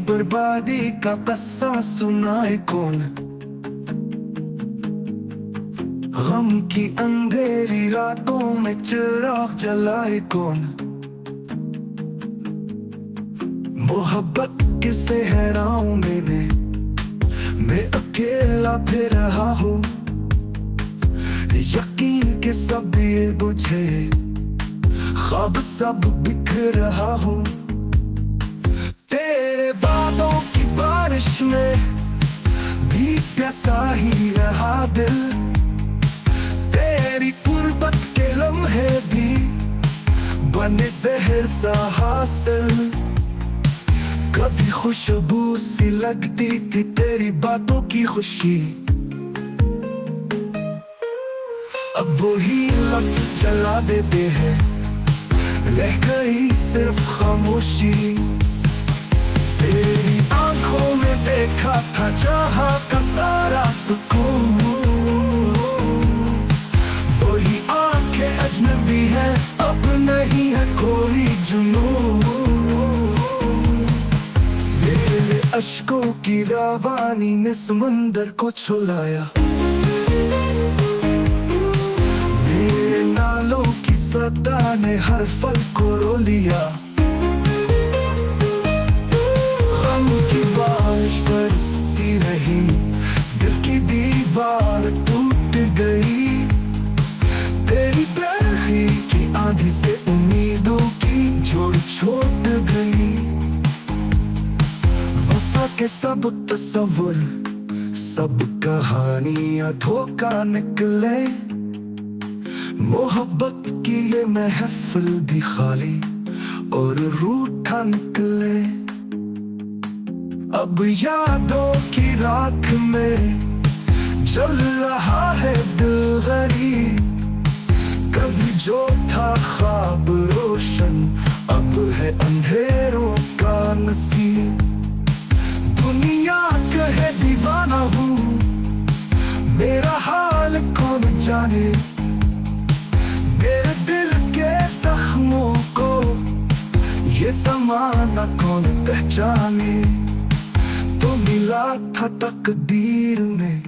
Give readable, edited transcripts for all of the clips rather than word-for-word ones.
बर्बादी का किस्सा सुनाए कौन, गम की अंधेरी रातों में चिराग जलाए कौन। मोहब्बत के सहराओं में मैं अकेला फिर रहा हूँ, यकीन के सब ये बुझे, ख्वाब सब बिखर रहा हूँ। तेरे वादों की बारिश में भी प्यासा ही रहा दिल, तेरी गुर्बत के लम्हे भी बने जहर सा हासिल। कभी खुशबू सी लगती थी तेरी बातों की खुशी, अब वही लफ्ज़ जला देते हैं, रह गई सिर्फ खामोशी। तेरी आंखों में देखा था जहां का सारा सुकून, वही आंखें अजनबी है, अब नहीं है कोई जुनून। मेरे अश्कों की रवानी ने समंदर को छुलाया, मेरे नालों की सदा ने हर फल को रो लिया। गम की बारिश बरसती रही, दिल की दीवार टूट गई, तेरी बेरखी की आंधी से उम्मीदों की जोड़ छूट गई। वफा के सब तस्वुर, सब कहानियां धोखा निकले, मोहब्बत की ये महफिल भी खाली और रूठा निकले। अब यादों की राख में जल रहा है दिल गरीब, कभी जो था ख्वाब रोशन अब है अंधेरों का नसीब। दुनिया कहे दीवाना हूँ, मेरा हाल कौन जाने, मेरे दिल के जख्मों को ये ज़माना कौन पहचाने। तो मिला था तकदीर में,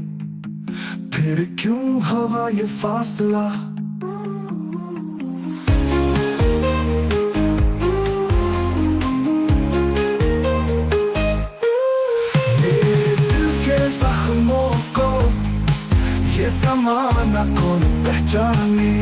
फिर क्यों हवा ये फासला। मेरे दिल के जख्मों को ये ज़माना कौन पहचाने।